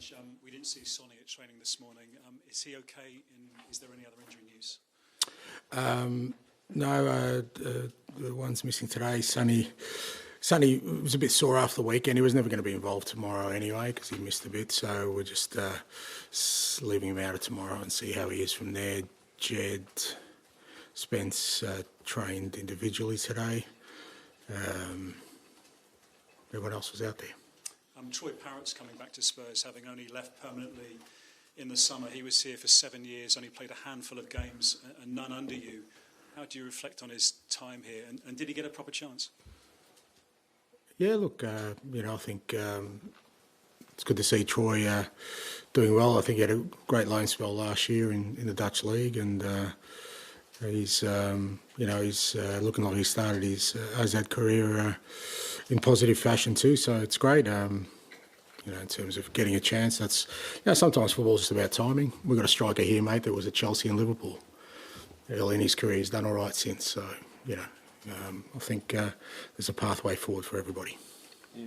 Ange, we didn't see Sonny at training this morning. Is he okay? Is there any other injury news? No, the one's missing today. Sonny was a bit sore after the weekend. He was never going to be involved tomorrow anyway because he missed a bit. So we're just leaving him out of tomorrow and see how he is from there. Jed Spence trained individually today. Everyone else was out there. Troy Parrott's coming back to Spurs, having only left permanently in the summer. He was here for 7 years, only played a handful of games and none under you. How do you reflect on his time here? And did he get a proper chance? Yeah, look, I think it's good to see Troy doing well. I think he had a great loan spell last year in the Dutch league, and he's looking like he started his AZ career in positive fashion too. So it's great. In terms of getting a chance, that's sometimes football's just about timing. We've got a striker here, mate, that was at Chelsea and Liverpool early in his career. He's done all right since. So I think there's a pathway forward for everybody. Yeah.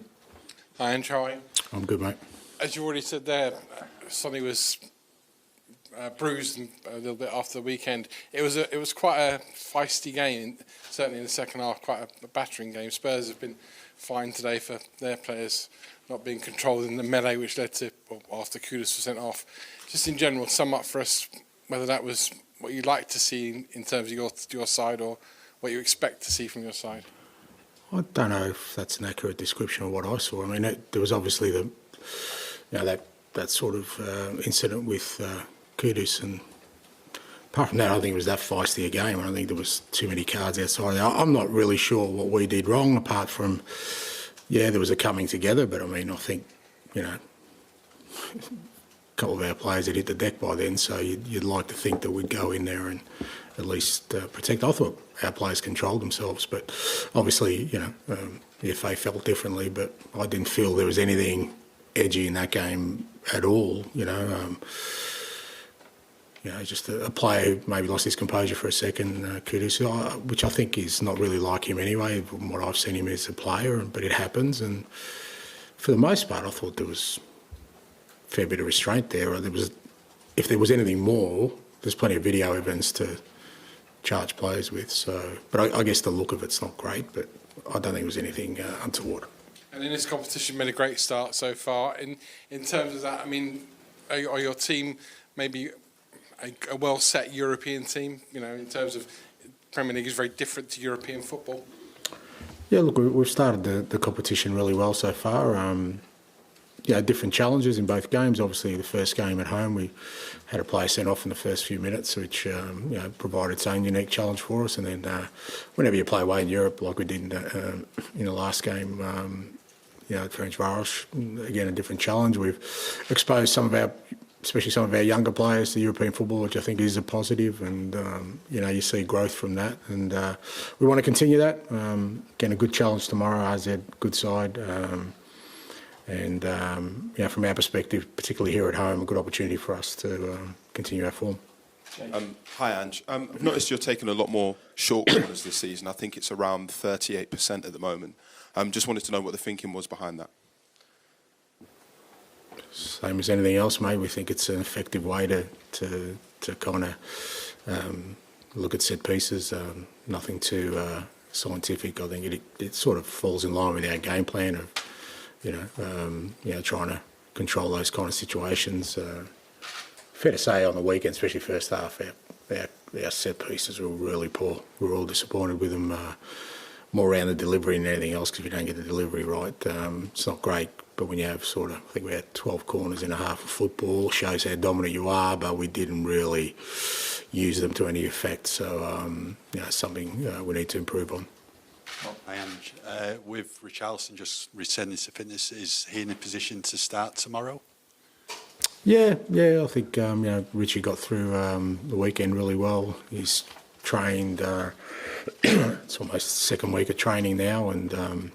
Hi, Ange, how are you? I'm good, mate. As you already said there, Sonny was bruised a little bit after the weekend. It was quite a feisty game, certainly in the second half, quite a battering game. Spurs have been fined today for their players not being controlled in the melee, which led to, after Kudus was sent off. Just in general, sum up for us whether that was what you'd like to see in terms of your side or what you expect to see from your side. I don't know if that's an accurate description of what I saw. I mean, there was obviously that sort of incident with Kudus, and apart from that, I don't think it was that feisty a game. I don't think there was too many cards outside. I'm not really sure what we did wrong, apart from, there was a coming together. But I mean, I think, a couple of our players had hit the deck by then, so you'd like to think that we'd go in there and at least protect. I thought our players controlled themselves, but obviously, the FA felt differently. But I didn't feel there was anything edgy in that game at all. Just a player who maybe lost his composure for a second, Kudus, which I think is not really like him anyway, from what I've seen him as a player, but it happens. And for the most part, I thought there was a fair bit of restraint there. If there was anything more, there's plenty of video evidence to charge players with. So, but I guess the look of it's not great, but I don't think it was anything untoward. And in this competition, made a great start so far. In terms of that, I mean, are your team maybe a well-set European team? In terms of Premier League is very different to European football. Yeah, look, we've started the competition really well so far. Different challenges in both games. Obviously, the first game at home, we had a player sent off in the first few minutes, which provided its own unique challenge for us. And then whenever you play away in Europe, like we did in the last game, at Ferencváros, again, a different challenge. We've exposed especially some of our younger players to European football, which I think is a positive, and you see growth from that, and we want to continue that. Again, a good challenge tomorrow. AZ, good side, and from our perspective, particularly here at home, a good opportunity for us to continue our form. Hi, Ange. I've noticed you're taking a lot more short corners this season. I think it's around 38% at the moment. Just wanted to know what the thinking was behind that. Same as anything else, mate. We think it's an effective way to kind of look at set pieces. Nothing too scientific. I think it sort of falls in line with our game plan of trying to control those kind of situations. Fair to say, on the weekend, especially first half, our set pieces were really poor. We were all disappointed with them. More around the delivery than anything else, because if you don't get the delivery right, it's not great. But when you have I think we had 12 corners in a half of football, shows how dominant you are, but we didn't really use them to any effect. So, something we need to improve on. Hi, Ange. With Richarlison just returning to fitness, is he in a position to start tomorrow? Yeah, I think Richie got through the weekend really well. He's trained. It's almost the second week of training now, and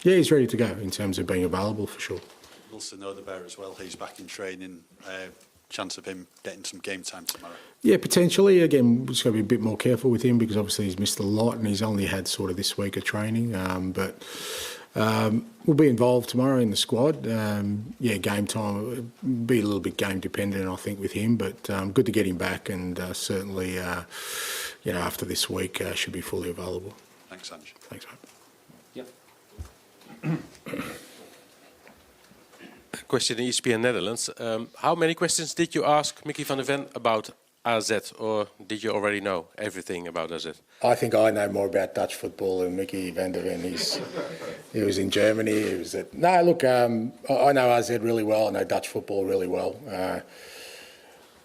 he's ready to go in terms of being available for sure. Also know the bear as well. He's back in training. Chance of him getting some game time tomorrow. Yeah, potentially. Again, we're just got to be a bit more careful with him because obviously he's missed a lot and he's only had sort of this week of training. But we'll be involved tomorrow in the squad. Game time will be a little bit game dependent, I think, with him, but good to get him back, and certainly, after this week, should be fully available. Thanks, Ange. Thanks, mate. Question in ESPN Netherlands. How many questions did you ask Micky van der Ven about AZ, or did you already know everything about AZ? I think I know more about Dutch football than Micky van der Ven. He was in Germany. He was at... No, look, I know AZ really well. I know Dutch football really well.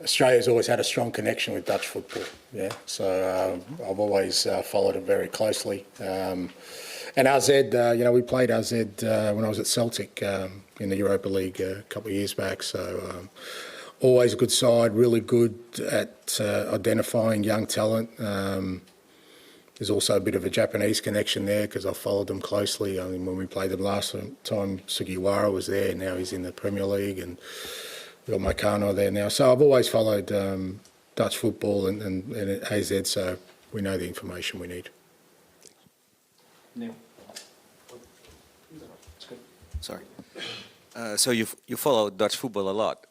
Australia's always had a strong connection with Dutch football. Yeah, so I've always followed it very closely. And AZ, we played AZ when I was at Celtic in the Europa League a couple of years back. So always a good side, really good at identifying young talent. There's also a bit of a Japanese connection there because I followed them closely. I mean, when we played them last time, Sugiwara was there. Now he's in the Premier League, and we've got Makano there now. So I've always followed Dutch football and AZ, so we know the information we need. Neil. Sorry. So you follow Dutch football a lot.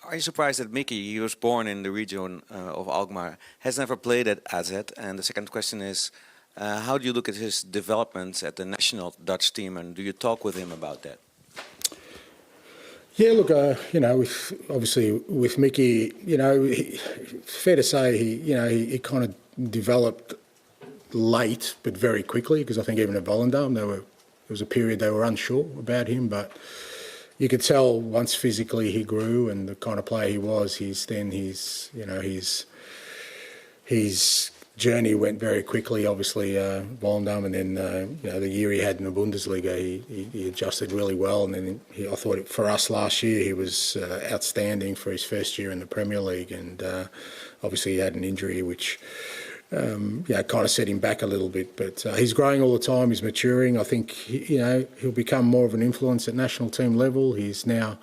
Are you surprised that Micky, he was born in the region of Alkmaar, has never played at AZ? And the second question is, how do you look at his developments at the national Dutch team, and do you talk with him about that? Yeah, look, with Micky, fair to say he kind of developed late, but very quickly, because I think even at Volendam there was a period they were unsure about him, but you could tell once physically he grew and the kind of player he was, his journey went very quickly. Obviously, Volendam, and then the year he had in the Bundesliga, he adjusted really well. And then I thought for us last year he was outstanding for his first year in the Premier League. And obviously he had an injury which kind of set him back a little bit. But he's growing all the time. He's maturing. I think he'll become more of an influence at national team level. He's now.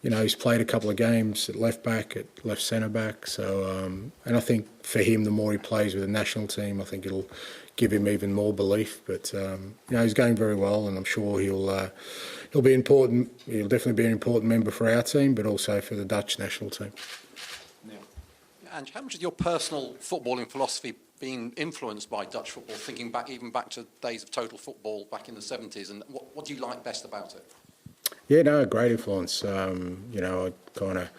He's played a couple of games at left back, at left centre back. So, and I think for him, the more he plays with the national team, I think it'll give him even more belief. But he's going very well, and I'm sure he'll be important. He'll definitely be an important member for our team, but also for the Dutch national team. Ange, how much of your personal footballing philosophy being influenced by Dutch football? Thinking back to days of total football back in the 70s, and what do you like best about it? Yeah, no, great influence. I kind of,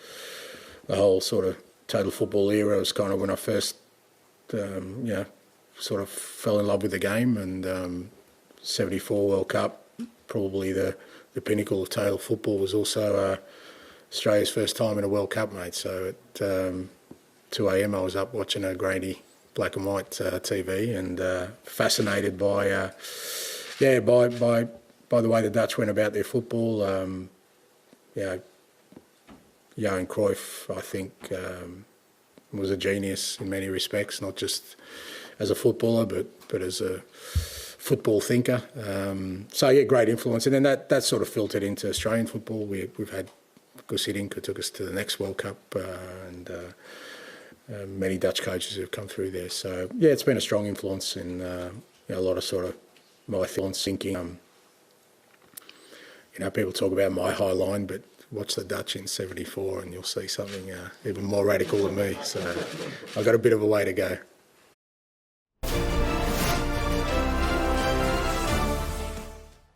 the whole sort of total football era was kind of when I first, sort of fell in love with the game, and 74 World Cup, probably the pinnacle of total football, was also Australia's first time in a World Cup, mate. So at 2 a.m. I was up watching a grainy black and white TV, and fascinated by the way the Dutch went about their football. Johan Cruyff, I think, was a genius in many respects, not just as a footballer, but as a football thinker. Great influence. And then that sort of filtered into Australian football. We've had Gus Hiddink, who took us to the next World Cup, and many Dutch coaches have come through there. So, it's been a strong influence in a lot of sort of my thinking. People talk about my high line, but watch the Dutch in 74 and you'll see something even more radical than me. So I've got a bit of a way to go.